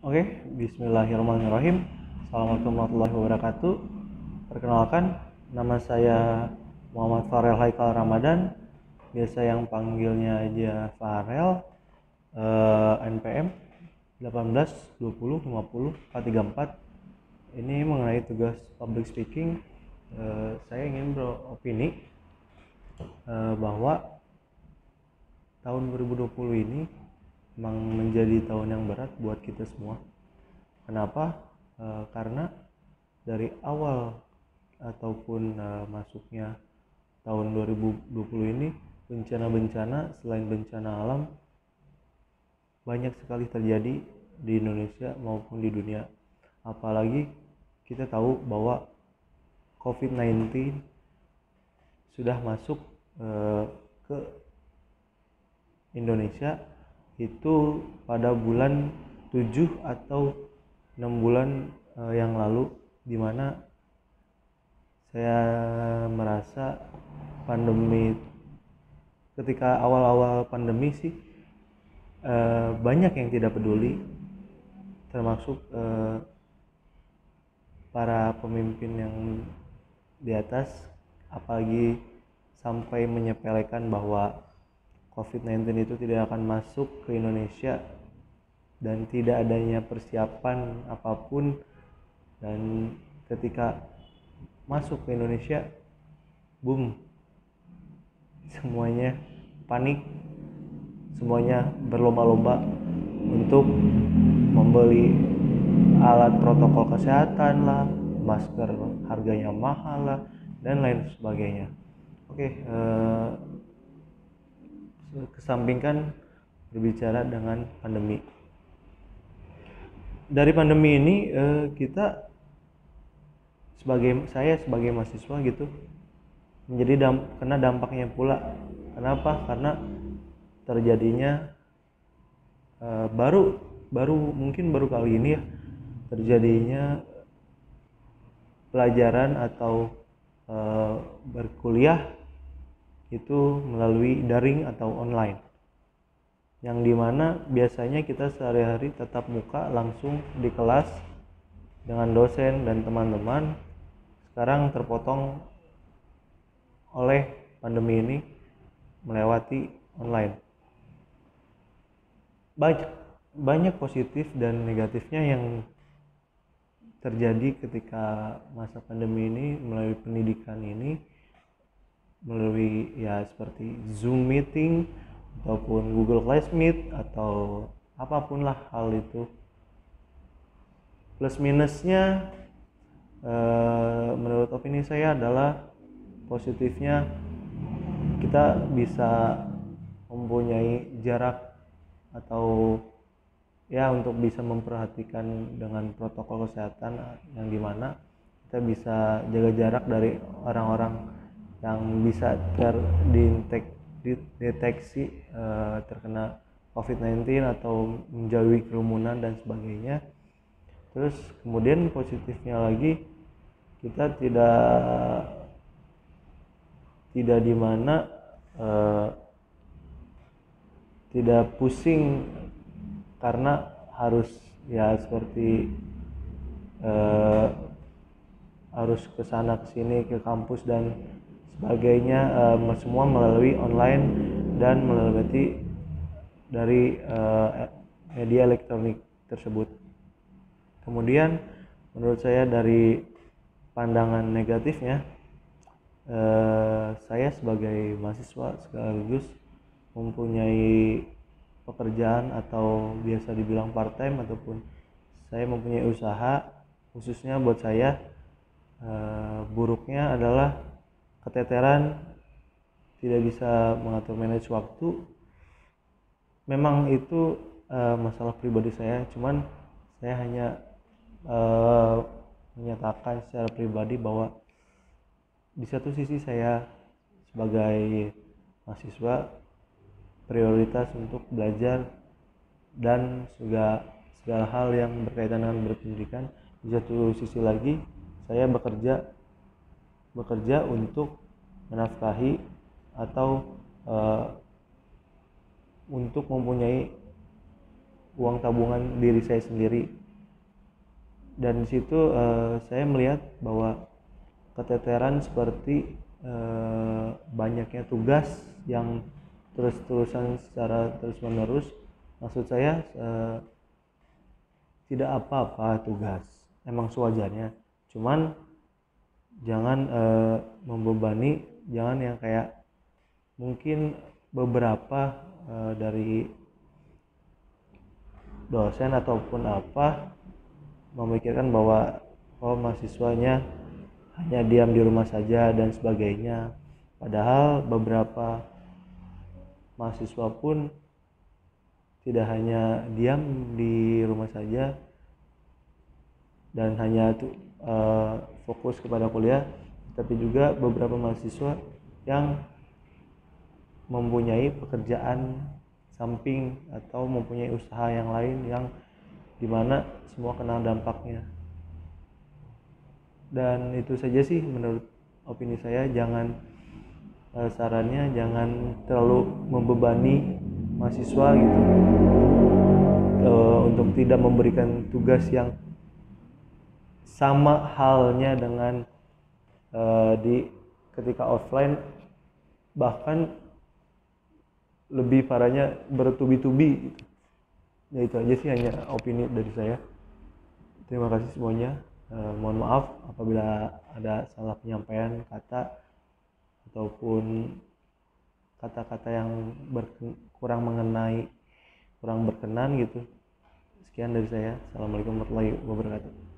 Oke, bismillahirrahmanirrahim. Assalamualaikum warahmatullahi wabarakatuh. Perkenalkan, nama saya Muhammad Farel Haikal Ramadan. Biasa yang panggilnya aja Farel. NPM 18 20 50 434. Ini mengenai tugas public speaking. Saya ingin beropini bahwa tahun 2020 ini memang menjadi tahun yang berat buat kita semua. Kenapa? Karena dari awal ataupun masuknya tahun 2020 ini, bencana-bencana selain bencana alam banyak sekali terjadi di Indonesia maupun di dunia. Apalagi kita tahu bahwa COVID-19 sudah masuk ke Indonesia itu pada bulan 7 atau 6 bulan yang lalu, di mana saya merasa pandemi, ketika awal-awal pandemi sih banyak yang tidak peduli, termasuk para pemimpin yang di atas, apalagi sampai menyepelekan bahwa COVID-19 itu tidak akan masuk ke Indonesia dan tidak adanya persiapan apapun. Dan ketika masuk ke Indonesia, boom, semuanya panik, semuanya berlomba-lomba untuk membeli alat protokol kesehatan lah, masker harganya mahal lah, dan lain sebagainya. Oke, kesampingkan berbicara dengan pandemi. Dari pandemi ini kita saya sebagai mahasiswa gitu menjadi kena dampaknya pula. Kenapa? Karena terjadinya mungkin baru kali ini ya terjadinya pelajaran atau berkuliah itu melalui daring atau online, yang dimana biasanya kita sehari-hari tatap muka langsung di kelas dengan dosen dan teman-teman, sekarang terpotong oleh pandemi ini melewati online. Banyak positif dan negatifnya yang terjadi ketika masa pandemi ini melalui pendidikan ini, melalui ya seperti Zoom meeting ataupun Google Classmeet atau apapun lah hal itu. Plus minusnya menurut opini saya adalah positifnya kita bisa mempunyai jarak atau ya untuk bisa memperhatikan dengan protokol kesehatan, yang dimana kita bisa jaga jarak dari orang-orang yang bisa terdeteksi terkena COVID-19 atau menjauhi kerumunan dan sebagainya. Terus kemudian positifnya lagi, kita tidak dimana tidak pusing karena harus ya seperti harus ke sana ke sini ke kampus dan sebagainya, semua melalui online dan melalui dari media elektronik tersebut. Kemudian menurut saya dari pandangan negatifnya, saya sebagai mahasiswa sekaligus mempunyai pekerjaan atau biasa dibilang part time, ataupun saya mempunyai usaha. Khususnya buat saya, buruknya adalah keteteran, tidak bisa mengatur manage waktu. Memang itu masalah pribadi saya, cuman saya hanya menyatakan secara pribadi bahwa di satu sisi saya sebagai mahasiswa prioritas untuk belajar dan segala hal yang berkaitan dengan berpendidikan. Di satu sisi lagi saya bekerja untuk menafkahi atau untuk mempunyai uang tabungan diri saya sendiri. Dan di situ saya melihat bahwa keteteran seperti banyaknya tugas yang terus-terusan secara terus-menerus. Maksud saya tidak apa-apa tugas, emang sewajarnya. Cuman jangan membebani, jangan yang kayak mungkin beberapa dari dosen ataupun apa memikirkan bahwa mahasiswanya hanya diam di rumah saja dan sebagainya. Padahal beberapa mahasiswa pun tidak hanya diam di rumah saja dan hanya fokus kepada kuliah, tapi juga beberapa mahasiswa yang mempunyai pekerjaan samping atau mempunyai usaha yang lain yang dimana semua kena dampaknya. Dan itu saja sih menurut opini saya. Sarannya jangan terlalu membebani mahasiswa gitu, untuk tidak memberikan tugas yang sama halnya dengan di ketika offline, bahkan lebih parahnya bertubi-tubi gitu. Ya itu aja sih, hanya opini dari saya. Terima kasih semuanya. Mohon maaf apabila ada salah penyampaian kata ataupun kata-kata yang kurang berkenan gitu. Sekian dari saya. Assalamualaikum warahmatullahi wabarakatuh.